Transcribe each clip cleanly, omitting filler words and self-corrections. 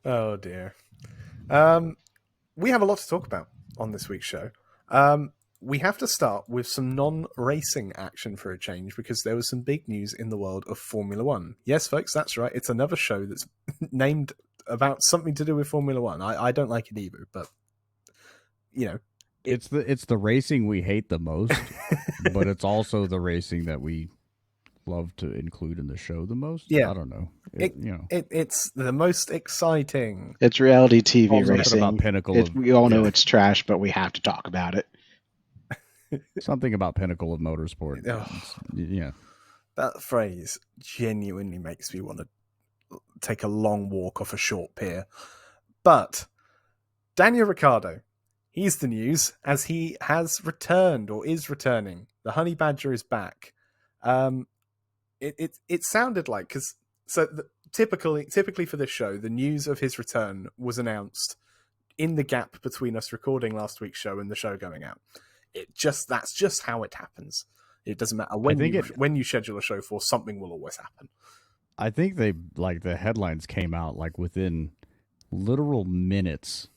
Oh dear. We have a lot to talk about on this week's show. We have to start with some non-racing action for a change because there was some big news in the world of Formula One. Yes, folks, that's right. It's another show that's named about something to do with Formula One. I don't like it either, but you know, It's the racing we hate the most, but it's also the racing that we love to include in the show the most. yeah, I don't know. it's the most exciting. It's reality TV Something racing. about Pinnacle of We all know it's trash, but we have to talk about it. something about Pinnacle of Motorsport. Yeah. That phrase genuinely makes me want to take a long walk off a short pier. But Daniel Ricciardo, he's the news as he has returned or is returning. The Honey Badger is back. It sounded like typically for this show, the news of his return was announced in the gap between us recording last week's show and the show going out. That's just how it happens. It doesn't matter when you schedule a show for, something will always happen. I think the headlines came out like within literal minutes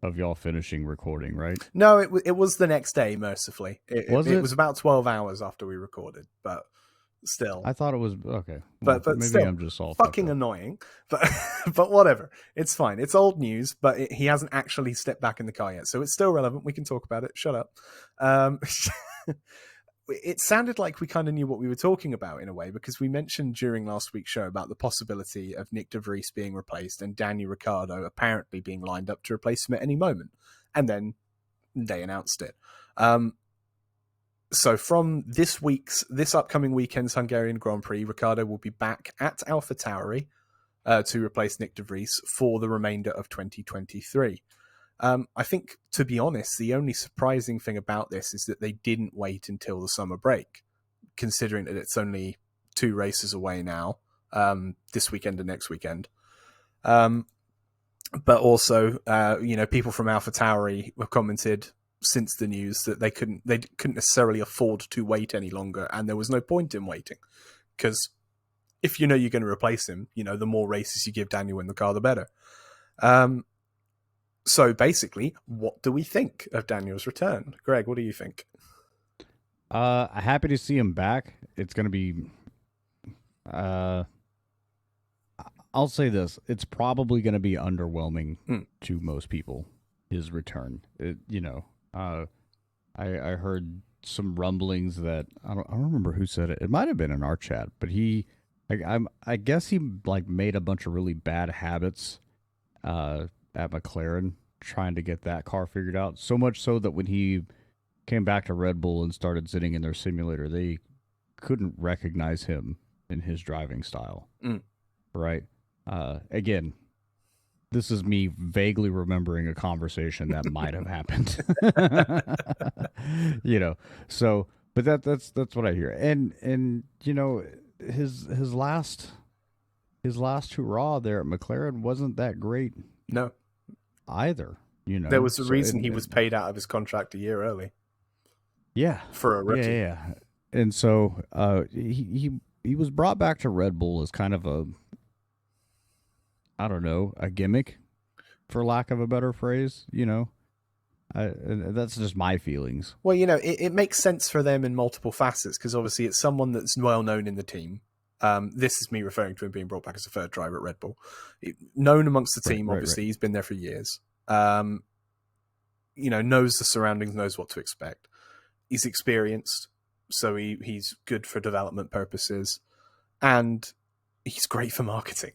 of y'all finishing recording, right? No, it was the next day. Mercifully, it was about 12 hours after we recorded, but still, I thought it was okay. But maybe still, I'm just all fucking annoying. But whatever, it's fine. It's old news, but he hasn't actually stepped back in the car yet, so it's still relevant. We can talk about it. Shut up. It sounded like we kind of knew what we were talking about in a way, because we mentioned during last week's show about the possibility of Nick de Vries being replaced and Daniel Ricciardo apparently being lined up to replace him at any moment. And then they announced it. So from this upcoming weekend's Hungarian Grand Prix, Ricciardo will be back at AlphaTauri to replace Nick de Vries for the remainder of 2023. I think, to be honest, the only surprising thing about this is that they didn't wait until the summer break, considering that it's only 2 races away now, this weekend and next weekend. But also, people from AlphaTauri have commented since the news that they couldn't necessarily afford to wait any longer, and there was no point in waiting, because if you know you're going to replace him, the more races you give Daniel in the car, the better. So basically, what do we think of Daniel's return? Greg, what do you think? Happy to see him back. It's going to be, I'll say this, it's probably going to be underwhelming to most people, his return. I heard some rumblings that, I don't remember who said it. It might have been in our chat, but I guess he made a bunch of really bad habits at McLaren, trying to get that car figured out. So much so that when he came back to Red Bull and started sitting in their simulator, they couldn't recognize him in his driving style. Right? Again, this is me vaguely remembering a conversation that might have happened. So, but that's what I hear. And his last hurrah there at McLaren wasn't that great. No. Either, there was a reason he was paid out of his contract a year early. Yeah, for a rookie. Yeah. And so he was brought back to Red Bull as kind of a gimmick, for lack of a better phrase. That's just my feelings. Well, it makes sense for them in multiple facets, because obviously it's someone that's well known in the team. This is me referring to him being brought back as a third driver at Red Bull. Known amongst the team, obviously. Right. He's been there for years. Knows the surroundings, knows what to expect. He's experienced, so he's good for development purposes. And he's great for marketing.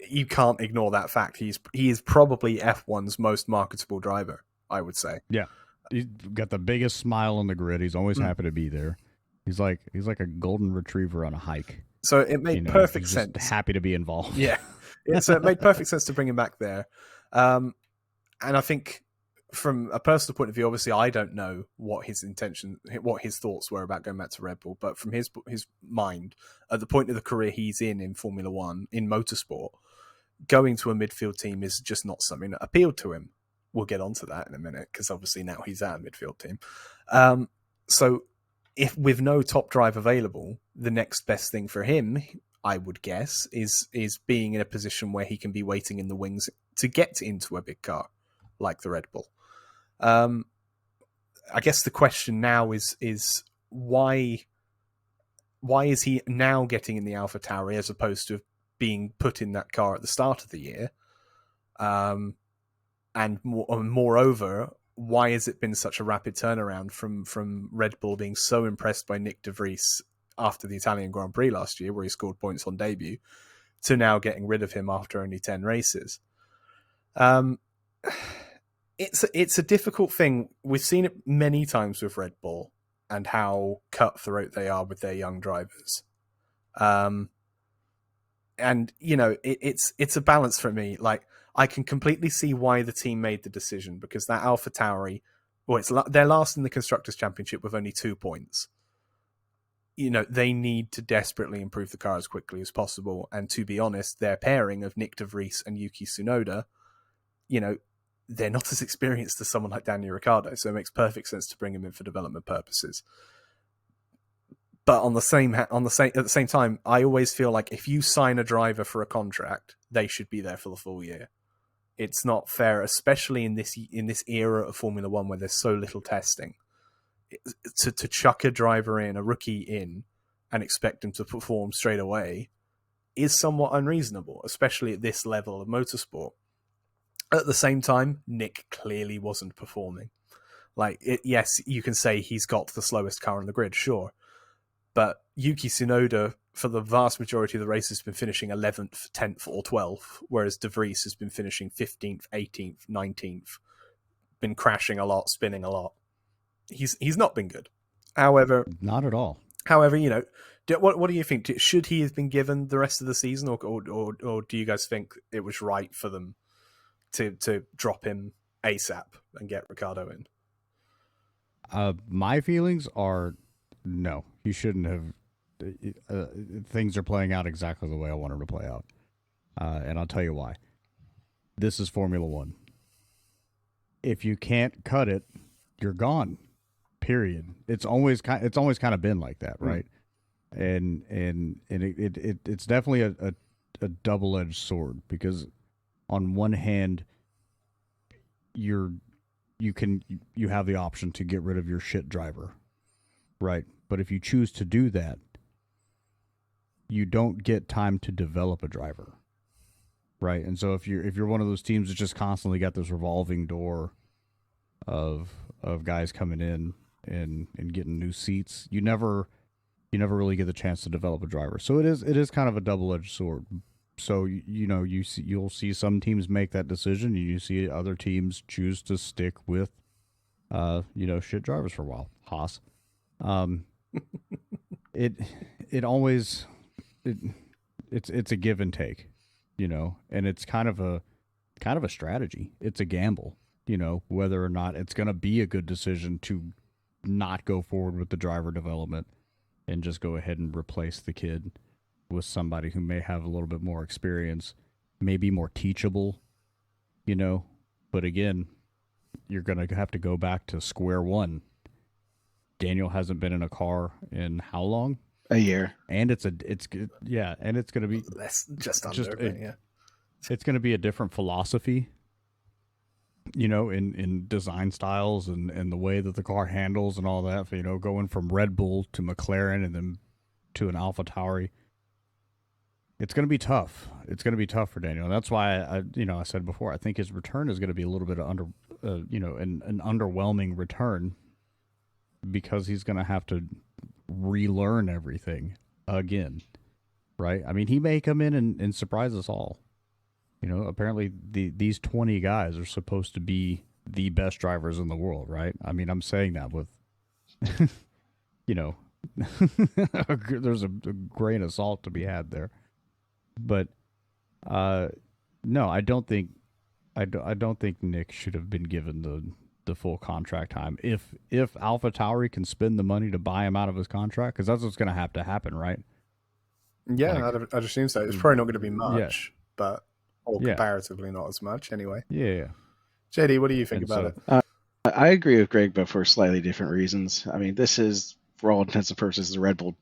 You can't ignore that fact. He is probably F1's most marketable driver, I would say. Yeah. He's got the biggest smile on the grid. He's always happy to be there. He's like a golden retriever on a hike. So it made perfect sense. Just happy to be involved. Yeah. So it made perfect sense to bring him back there. And I think from a personal point of view, obviously I don't know what his thoughts were about going back to Red Bull, but from his mind, at the point of the career he's in Formula One, in motorsport, going to a midfield team is just not something that appealed to him. We'll get onto that in a minute, because obviously now he's at a midfield team. So if with no top drive available, the next best thing for him, I would guess, is being in a position where he can be waiting in the wings to get into a big car like the Red Bull. I guess the question now is why is he now getting in the AlphaTauri as opposed to being put in that car at the start of the year? And moreover, why has it been such a rapid turnaround from Red Bull being so impressed by Nick de Vries after the Italian Grand Prix last year, where he scored points on debut, to now getting rid of him after only 10 races? It's a difficult thing. We've seen it many times with Red Bull and how cutthroat they are with their young drivers. And it's a balance for me. Like, I can completely see why the team made the decision, because that AlphaTauri, they're last in the Constructors' Championship with only 2 points. They need to desperately improve the car as quickly as possible. And to be honest, their pairing of Nick de Vries and Yuki Tsunoda, they're not as experienced as someone like Daniel Ricciardo, so it makes perfect sense to bring him in for development purposes. But at the same time, I always feel like if you sign a driver for a contract, they should be there for the full year. It's not fair, especially in this era of Formula One where there's so little testing, to chuck a driver in, a rookie in, and expect him to perform straight away is somewhat unreasonable, especially at this level of motorsport. At the same time, Nick clearly wasn't performing. Yes, you can say he's got the slowest car on the grid, sure. But Yuki Tsunoda, for the vast majority of the race, has been finishing 11th, 10th, or 12th, whereas De Vries has been finishing 15th, 18th, 19th, been crashing a lot, spinning a lot. He's not been good. However, not at all. However, what do you think? Should he have been given the rest of the season, or do you guys think it was right for them to drop him ASAP and get Ricciardo in? My feelings are no. He shouldn't have. Things are playing out exactly the way I want them to play out, and I'll tell you why. This is Formula One. If you can't cut it, you're gone. Period. It's always kind of been like that, right? And it's definitely a double-edged sword, because on one hand, you have the option to get rid of your shit driver, right? But if you choose to do that, you don't get time to develop a driver, right? And so if you're one of those teams that just constantly got this revolving door of guys coming in and getting new seats, you never really get the chance to develop a driver. So it is kind of a double-edged sword. So you'll see some teams make that decision, and you see other teams choose to stick with shit drivers for a while. Haas. It's a give and take, and it's kind of a strategy. It's a gamble, whether or not it's going to be a good decision to not go forward with the driver development and just go ahead and replace the kid with somebody who may have a little bit more experience, maybe more teachable, but again, you're going to have to go back to square one. Daniel hasn't been in a car in how long? A year. And it's going to be it's going to be a different philosophy, in design styles and the way that the car handles and all that, going from Red Bull to McLaren and then to an AlphaTauri. It's going to be tough. It's going to be tough for Daniel. And that's why I said before, I think his return is going to be a little bit of an underwhelming return, because he's going to have to relearn everything again, right? I mean, he may come in and surprise us all. Apparently these 20 guys are supposed to be the best drivers in the world, right? I mean, I'm saying that with, there's a grain of salt to be had there. But no, I don't think Nick should have been given the full contract time. If AlphaTauri can spend the money to buy him out of his contract, because that's what's going to have to happen, right? Yeah, I'd assume so. It's probably not going to be much, but comparatively not as much anyway. Yeah. JD, what do you think about it? I agree with Greg, but for slightly different reasons. I mean, this is, for all intents and purposes, the Red Bull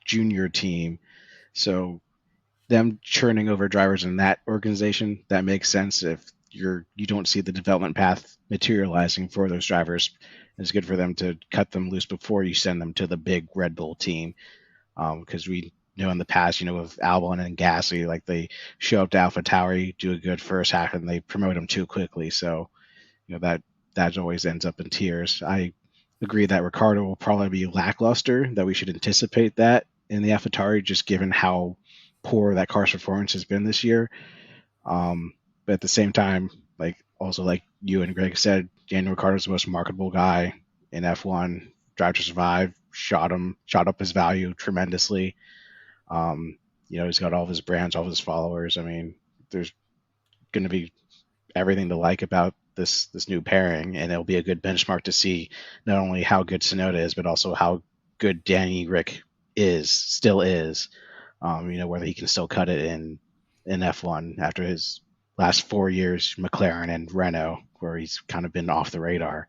junior team. So them churning over drivers in that organization, that makes sense. If you don't see the development path materializing for those drivers, it's good for them to cut them loose before you send them to the big Red Bull team. Because we know in the past, with Albon and Gasly, like they show up to AlphaTauri, do a good first half, and they promote them too quickly. So that always ends up in tears. I agree that Ricardo will probably be lackluster. That we should anticipate that in the AlphaTauri, just given how poor that car's performance has been this year. But at the same time, like you and Greg said, Daniel Ricciardo's the most marketable guy in F1. Drive to Survive shot up his value tremendously. He's got all of his brands, all of his followers. I mean, there's going to be everything to like about this new pairing, and it'll be a good benchmark to see not only how good Sonoda is, but also how good Danny Rick still is. Whether he can still cut it in F1 after his last 4 years, McLaren and Renault, where he's kind of been off the radar.